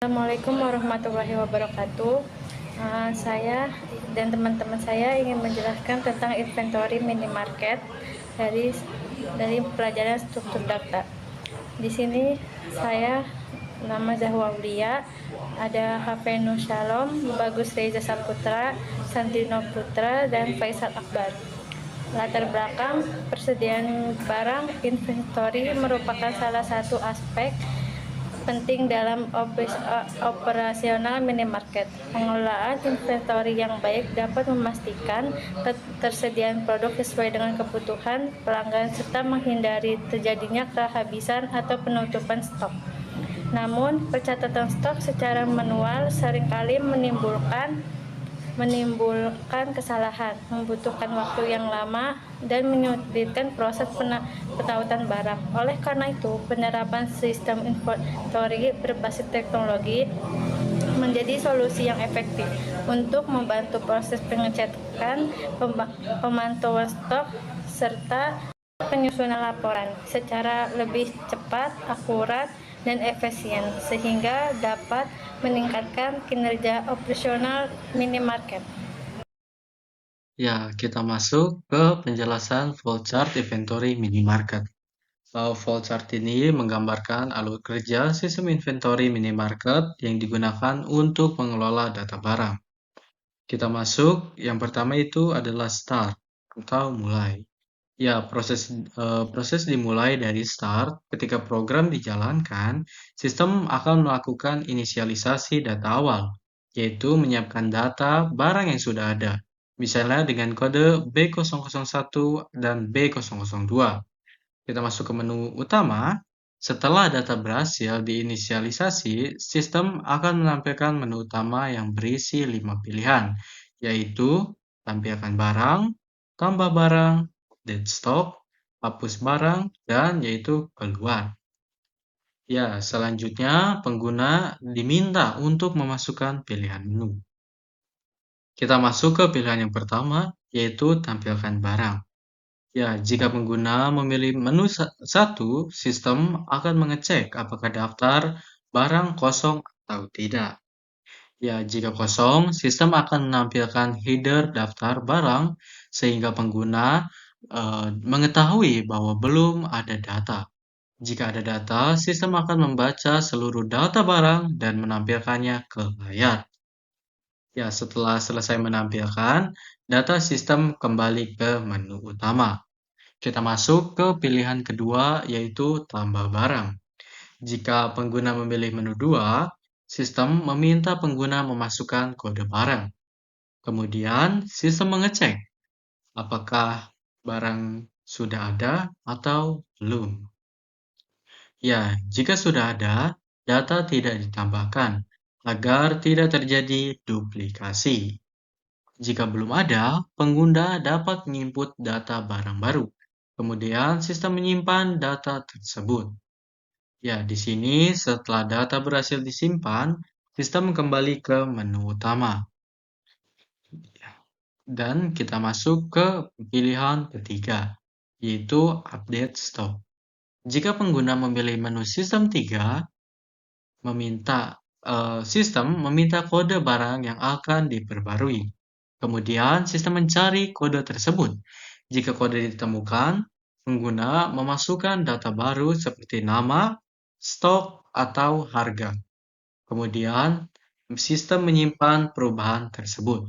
Assalamualaikum warahmatullahi wabarakatuh. Saya dan teman-teman saya ingin menjelaskan tentang inventory minimarket dari pelajaran struktur data. Di sini saya nama Zahwa Aulia, ada Hafenu Shalom, Bagus Reza Saputra, Santino Putra, dan Faisal Akbar. Latar belakang persediaan barang inventory merupakan salah satu aspek penting dalam operasional minimarket. Pengelolaan inventory yang baik dapat memastikan ketersediaan produk sesuai dengan kebutuhan pelanggan serta menghindari terjadinya kehabisan atau penutupan stok. Namun, pencatatan stok secara manual seringkali menimbulkan kesalahan, membutuhkan waktu yang lama, dan menyulitkan proses petautan barang. Oleh karena itu, penerapan sistem inventory berbasis teknologi menjadi solusi yang efektif untuk membantu proses pengecekan, pemantauan stok, serta penyusunan laporan secara lebih cepat, akurat, dan efisien, sehingga dapat meningkatkan kinerja operasional minimarket. Ya, kita masuk ke penjelasan flowchart inventory minimarket. Flowchart ini menggambarkan alur kerja sistem inventory minimarket yang digunakan untuk mengelola data barang. Kita masuk, yang pertama itu adalah start atau mulai. Ya, proses dimulai dari start. Ketika program dijalankan, sistem akan melakukan inisialisasi data awal, yaitu menyiapkan data barang yang sudah ada, misalnya dengan kode B001 dan B002. Kita masuk ke menu utama. Setelah data berhasil diinisialisasi, sistem akan menampilkan menu utama yang berisi 5 pilihan, yaitu tampilkan barang, tambah barang, update stock, hapus barang, dan yaitu keluar. Ya, selanjutnya pengguna diminta untuk memasukkan pilihan menu. Kita masuk ke pilihan yang pertama, yaitu tampilkan barang. Ya, jika pengguna memilih menu 1, sistem akan mengecek apakah daftar barang kosong atau tidak. Ya, jika kosong, sistem akan menampilkan header daftar barang sehingga pengguna mengetahui bahwa belum ada data. Jika ada data, sistem akan membaca seluruh data barang dan menampilkannya ke layar. Ya, setelah selesai menampilkan, data sistem kembali ke menu utama. Kita masuk ke pilihan kedua, yaitu tambah barang. Jika pengguna memilih menu 2, sistem meminta pengguna memasukkan kode barang. Kemudian, sistem mengecek apakah barang sudah ada atau belum. Ya, jika sudah ada, data tidak ditambahkan agar tidak terjadi duplikasi. Jika belum ada, pengguna dapat menginput data barang baru. Kemudian sistem menyimpan data tersebut. Ya, di sini setelah data berhasil disimpan, sistem kembali ke menu utama. Dan kita masuk ke pilihan ketiga, yaitu update stock. Jika pengguna memilih menu sistem 3, sistem meminta kode barang yang akan diperbarui. Kemudian sistem mencari kode tersebut. Jika kode ditemukan, pengguna memasukkan data baru seperti nama, stok, atau harga. Kemudian sistem menyimpan perubahan tersebut.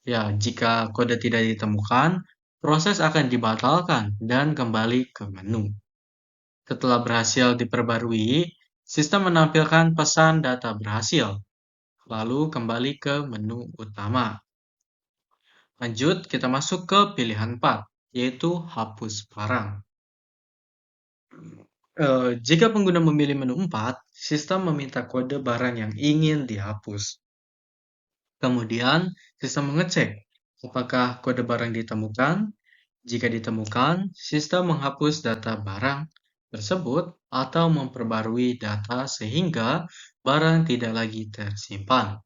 Ya, jika kode tidak ditemukan, proses akan dibatalkan dan kembali ke menu. Setelah berhasil diperbarui, sistem menampilkan pesan data berhasil, lalu kembali ke menu utama. Lanjut, kita masuk ke pilihan 4, yaitu hapus barang. Jika pengguna memilih menu 4, sistem meminta kode barang yang ingin dihapus. Kemudian, sistem mengecek apakah kode barang ditemukan. Jika ditemukan, sistem menghapus data barang tersebut atau memperbarui data sehingga barang tidak lagi tersimpan.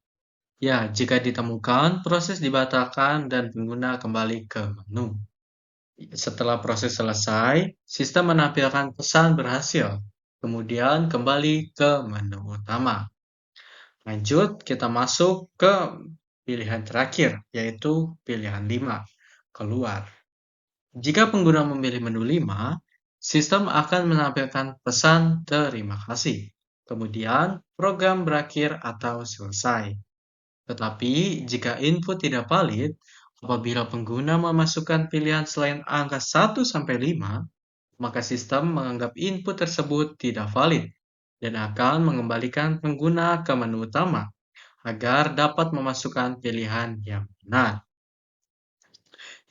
Ya, jika ditemukan, proses dibatalkan dan pengguna kembali ke menu. Setelah proses selesai, sistem menampilkan pesan berhasil, kemudian kembali ke menu utama. Lanjut, kita masuk ke pilihan terakhir, yaitu pilihan 5, keluar. Jika pengguna memilih menu 5, sistem akan menampilkan pesan terima kasih. Kemudian, program berakhir atau selesai. Tetapi, jika input tidak valid, apabila pengguna memasukkan pilihan selain angka 1-5, maka sistem menganggap input tersebut tidak valid dan akan mengembalikan pengguna ke menu utama agar dapat memasukkan pilihan yang benar.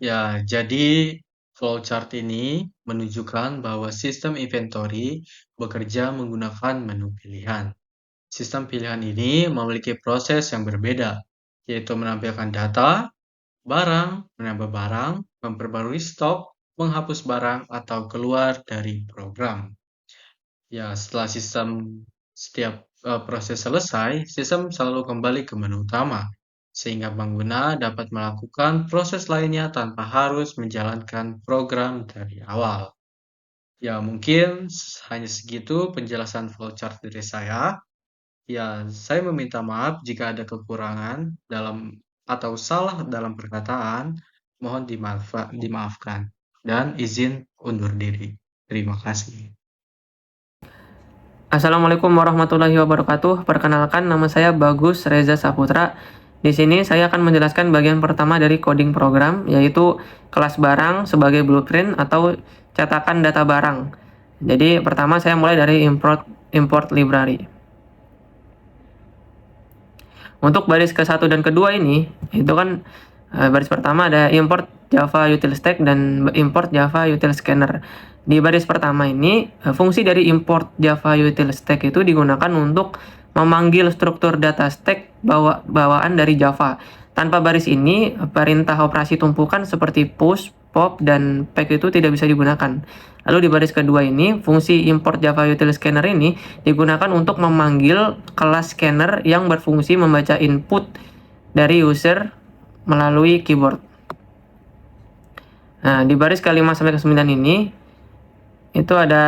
Ya, jadi flowchart ini menunjukkan bahwa sistem inventory bekerja menggunakan menu pilihan. Sistem pilihan ini memiliki proses yang berbeda, yaitu menampilkan data, barang, menambah barang, memperbarui stok, menghapus barang, atau keluar dari program. Ya, setelah setiap proses selesai, sistem selalu kembali ke menu utama, sehingga pengguna dapat melakukan proses lainnya tanpa harus menjalankan program dari awal. Ya, mungkin hanya segitu penjelasan flowchart dari saya. Ya, saya meminta maaf jika ada kekurangan dalam atau salah dalam perkataan. Mohon dimaafkan. Dan izin undur diri. Terima kasih. Assalamualaikum warahmatullahi wabarakatuh. Perkenalkan, nama saya Bagus Reza Saputra. Di sini saya akan menjelaskan bagian pertama dari coding program, yaitu kelas barang sebagai blueprint atau cetakan data barang. Jadi pertama saya mulai dari import library. Untuk baris ke-1 dan kedua ini, itu kan baris pertama ada import Java Util Stack dan import Java Util Scanner. Di baris pertama ini, fungsi dari import Java Util Stack itu digunakan untuk memanggil struktur data stack bawaan dari Java. Tanpa baris ini, perintah operasi tumpukan seperti push, pop, dan pack itu tidak bisa digunakan. Lalu di baris kedua ini, fungsi import Java Util Scanner ini digunakan untuk memanggil kelas scanner yang berfungsi membaca input dari user melalui keyboard. Nah, di baris ke-5 sampai ke-9 ini itu ada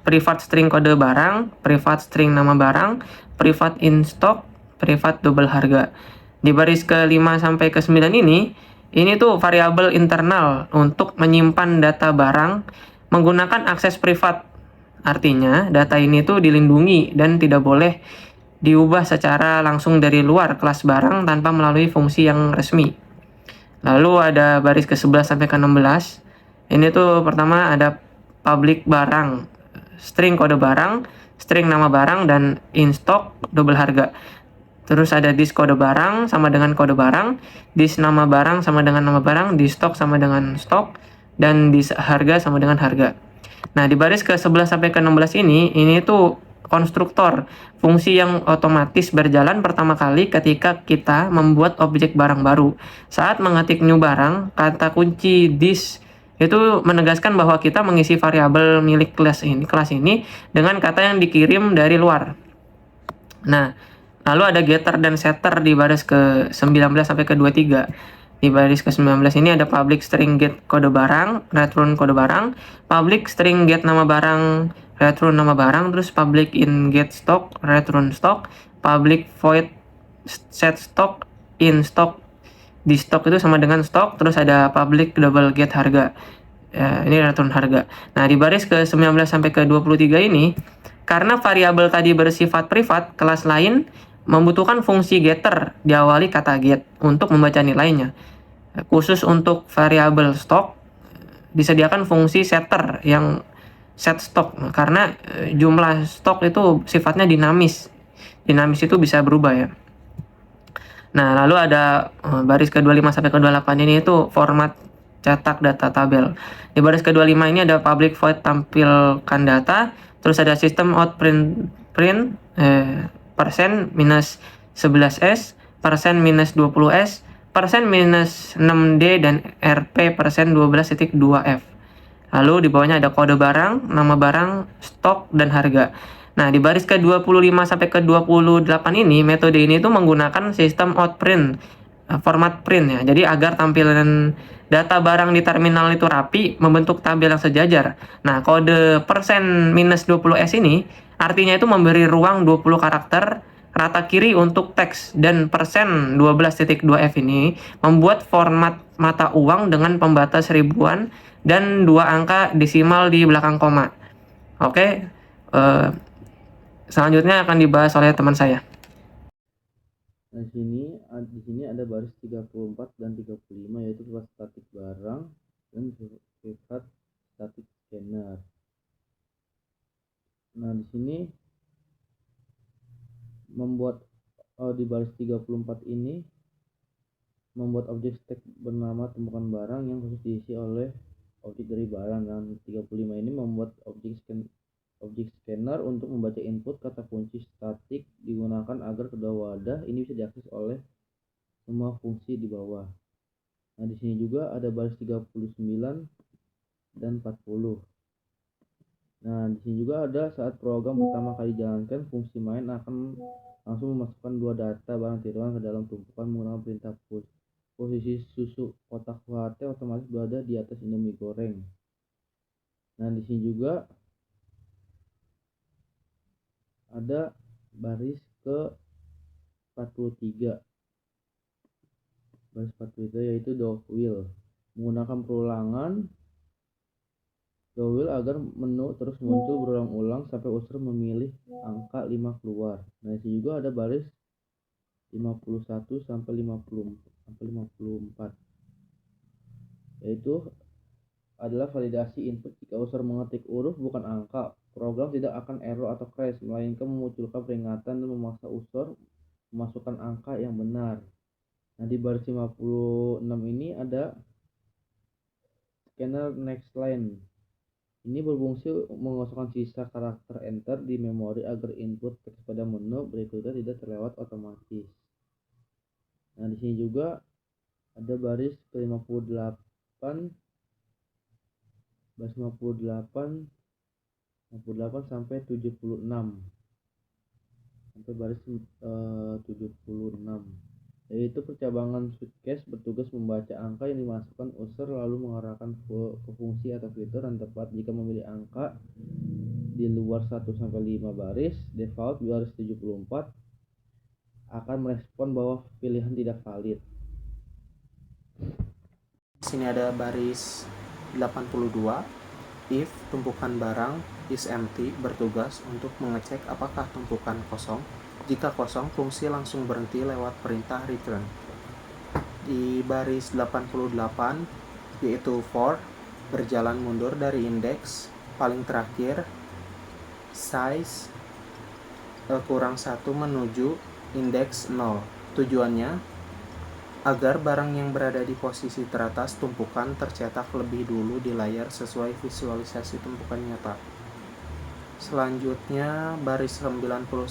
privat string kode barang, privat string nama barang, privat in stock, privat double harga. Di baris ke-5 sampai ke-9 ini tuh variabel internal untuk menyimpan data barang menggunakan akses privat. Artinya, data ini tuh dilindungi dan tidak boleh diubah secara langsung dari luar kelas barang tanpa melalui fungsi yang resmi. Lalu ada baris ke-11 sampai ke-16. Ini tuh pertama ada public barang, string kode barang, string nama barang, dan in stock double harga. Terus ada dis kode barang sama dengan kode barang, dis nama barang sama dengan nama barang, dis stok sama dengan stok, dan dis harga sama dengan harga. Nah, di baris ke-11 sampai ke-16 ini tuh konstruktor, fungsi yang otomatis berjalan pertama kali ketika kita membuat objek barang baru. Saat mengetik new barang, kata kunci this itu menegaskan bahwa kita mengisi variabel milik kelas ini dengan kata yang dikirim dari luar. Nah, lalu ada getter dan setter di baris ke-19 sampai ke-23. Di baris ke-19 ini ada public string get kode barang, return kode barang, public string get nama barang, return nama barang, terus public in get stock, return stock, public void set stock, in stock. Di stock itu sama dengan stock, terus ada public double get harga. Ini return harga. Nah, di baris ke-19 sampai ke-23 ini, karena variabel tadi bersifat privat, kelas lain membutuhkan fungsi getter diawali kata get untuk membaca nilainya. Khusus untuk variabel stock, disediakan fungsi setter yang set stock, karena jumlah stok itu sifatnya dinamis. Dinamis itu bisa berubah ya. Nah, lalu ada baris ke-25 sampai ke-28 ini itu format cetak data tabel. Di baris ke-25 ini ada public void tampilkan data, terus ada sistem out print persen minus 11s, persen minus 20s, persen minus 6d, dan rp persen 12.2f. Lalu di bawahnya ada kode barang, nama barang, stok, dan harga. Nah, di baris ke-25 sampai ke-28 ini, metode ini tuh menggunakan sistem outprint, format print ya. Jadi agar tampilan data barang di terminal itu rapi, membentuk tabel yang sejajar. Nah, kode persen minus 20s ini artinya itu memberi ruang 20 karakter rata kiri untuk teks, dan persen 12.2F ini membuat format mata uang dengan pembatas ribuan dan 2 angka desimal di belakang koma. Oke, selanjutnya akan dibahas oleh teman saya. Nah, di sini ada baris 34 dan 35, yaitu sifat statik barang dan sifat statik scanner. Nah, di sini membuat di baris 34 ini membuat objek stack bernama tumpukan barang yang khusus diisi oleh objek dari barang, dan 35 ini membuat objek scanner untuk membaca input kata kunci statik digunakan agar kedua wadah ini bisa diakses oleh semua fungsi di bawah. Nah, di sini juga ada baris 39 dan 40. Nah, di sini juga ada saat program pertama kali dijalankan, fungsi main akan langsung memasukkan dua data barang tiruan ke dalam tumpukan menggunakan perintah push. Posisi susu kotak UHT otomatis berada di atas Indomie goreng. Nah, di sini juga ada baris ke 43. Baris 43 yaitu do wheel. Menggunakan perulangan do wheel agar menu terus muncul berulang-ulang sampai user memilih angka 5 keluar. Nah, di sini juga ada baris 51 sampai 54. Yaitu adalah validasi input. Jika user mengetik huruf bukan angka, program tidak akan error atau crash, melainkan memunculkan peringatan dan memaksa user memasukkan angka yang benar. Nah, di baris 56 ini ada scanner next line. Ini berfungsi mengosongkan sisa karakter enter di memori agar input teks pada menu berikutnya tidak terlewat otomatis. Nah, di sini juga ada baris ke 58, baris 58 sampai 76, sampai baris 76, yaitu percabangan suitcase bertugas membaca angka yang dimasukkan user lalu mengarahkan ke fungsi atau fitur yang tepat. Jika memilih angka di luar 1 sampai 5 baris, default baris 74 akan merespon bahwa pilihan tidak valid. Di sini ada baris 82, if tumpukan barang is empty bertugas untuk mengecek apakah tumpukan kosong. Jika kosong, fungsi langsung berhenti lewat perintah return. Di baris 88 yaitu for, berjalan mundur dari indeks paling terakhir size kurang 1 menuju indeks 0. Tujuannya agar barang yang berada di posisi teratas tumpukan tercetak lebih dulu di layar sesuai visualisasi tumpukan nyata. Selanjutnya baris 99,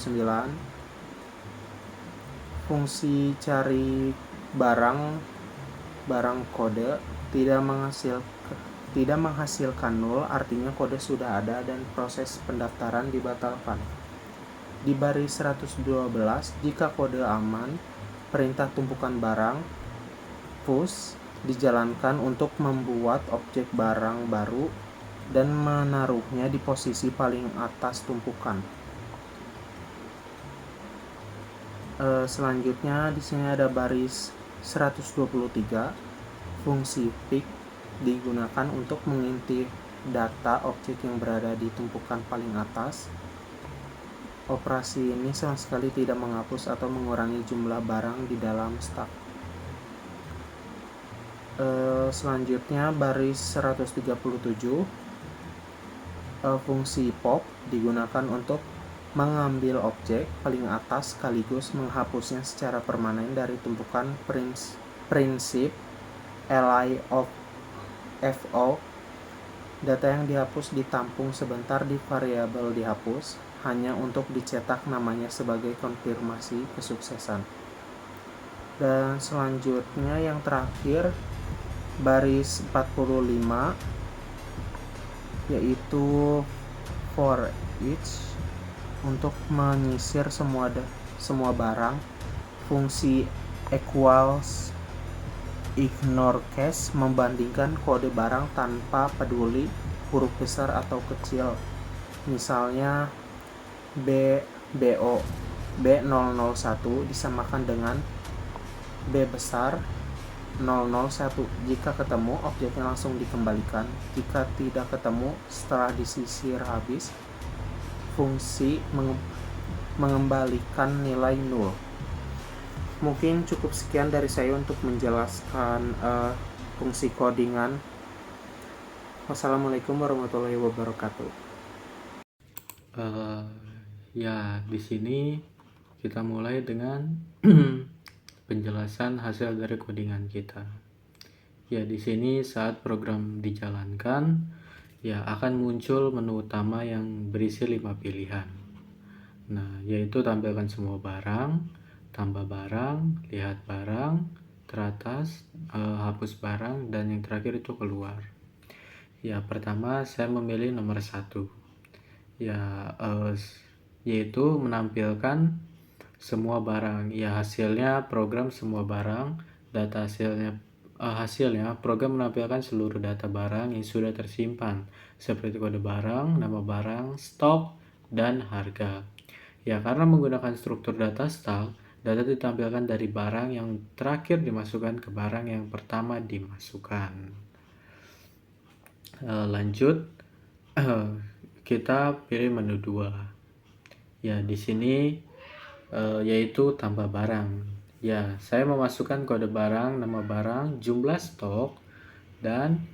fungsi cari barang kode tidak menghasilkan nol, artinya kode sudah ada dan proses pendaftaran dibatalkan. Di baris 112, jika kode aman, perintah tumpukan barang push dijalankan untuk membuat objek barang baru dan menaruhnya di posisi paling atas tumpukan. Selanjutnya di sini ada baris 123, fungsi pick digunakan untuk mengintip data objek yang berada di tumpukan paling atas. Operasi ini sama sekali tidak menghapus atau mengurangi jumlah barang di dalam stak. Selanjutnya baris 137, fungsi pop digunakan untuk mengambil objek paling atas sekaligus menghapusnya secara permanen dari tumpukan. Prinsip li of fo, data yang dihapus ditampung sebentar di variabel dihapus hanya untuk dicetak namanya sebagai konfirmasi kesuksesan. Dan selanjutnya yang terakhir baris 45 yaitu for each, untuk menyisir semua barang. Fungsi equals ignore case membandingkan kode barang tanpa peduli huruf besar atau kecil, misalnya BO. B001 disamakan dengan B besar 001. Jika ketemu, objeknya langsung dikembalikan. Jika tidak ketemu, setelah disisir habis, fungsi mengembalikan nilai 0. Mungkin cukup sekian dari saya untuk menjelaskan fungsi codingan. Wassalamualaikum warahmatullahi wabarakatuh. Ya, di sini kita mulai dengan penjelasan hasil dari codingan kita. Ya, di sini saat program dijalankan, ya akan muncul menu utama yang berisi 5 pilihan. Nah, yaitu tampilkan semua barang, tambah barang, lihat barang, teratas, hapus barang, dan yang terakhir itu keluar. Ya, pertama saya memilih nomor 1. Ya, yaitu menampilkan semua barang. Ya, hasilnya program semua barang, data hasilnya program menampilkan seluruh data barang yang sudah tersimpan seperti kode barang, nama barang, stok, dan harga. Ya, karena menggunakan struktur data stok, data ditampilkan dari barang yang terakhir dimasukkan ke barang yang pertama dimasukkan. Lanjut, kita pilih menu 2. Ya, di sini yaitu tambah barang. Ya, saya memasukkan kode barang, nama barang, jumlah stok, dan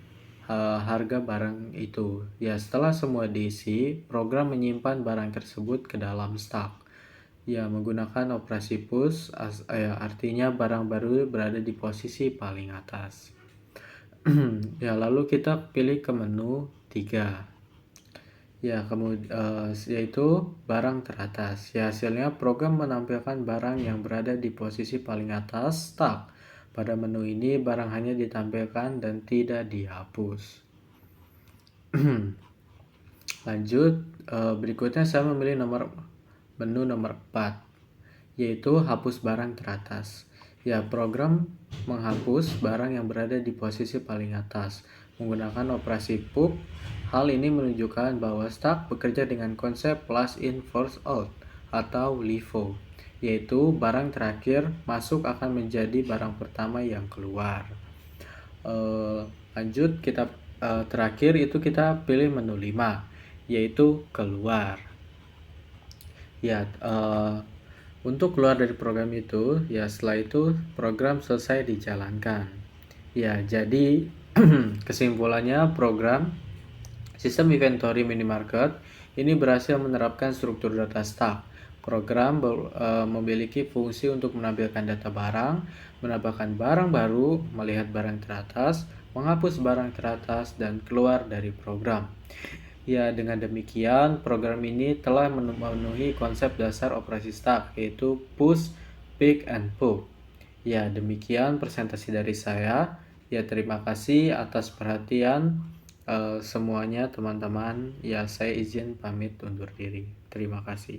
harga barang itu. Ya, setelah semua diisi, program menyimpan barang tersebut ke dalam stok. Ya, menggunakan operasi push, artinya barang baru berada di posisi paling atas. Ya, lalu kita pilih ke menu 3. Ya, kemudian yaitu barang teratas. Ya, hasilnya program menampilkan barang yang berada di posisi paling atas stok. Pada menu ini barang hanya ditampilkan dan tidak dihapus. Lanjut, berikutnya saya memilih menu nomor 4, yaitu hapus barang teratas. Ya, program menghapus barang yang berada di posisi paling atas menggunakan operasi pub. Hal ini menunjukkan bahwa stok bekerja dengan konsep last in first out atau LIFO, yaitu barang terakhir masuk akan menjadi barang pertama yang keluar. Lanjut, kita terakhir itu kita pilih menu 5, yaitu keluar. Ya, untuk keluar dari program itu, ya setelah itu program selesai dijalankan. Ya, jadi kesimpulannya program sistem inventory minimarket ini berhasil menerapkan struktur data stok. Program memiliki fungsi untuk menampilkan data barang, menambahkan barang baru, melihat barang teratas, menghapus barang teratas, dan keluar dari program. Ya, dengan demikian program ini telah memenuhi konsep dasar operasi stok, yaitu push, pick, and pop. Ya, demikian presentasi dari saya. Ya, terima kasih atas perhatian semuanya teman-teman. Ya, saya izin pamit undur diri. Terima kasih.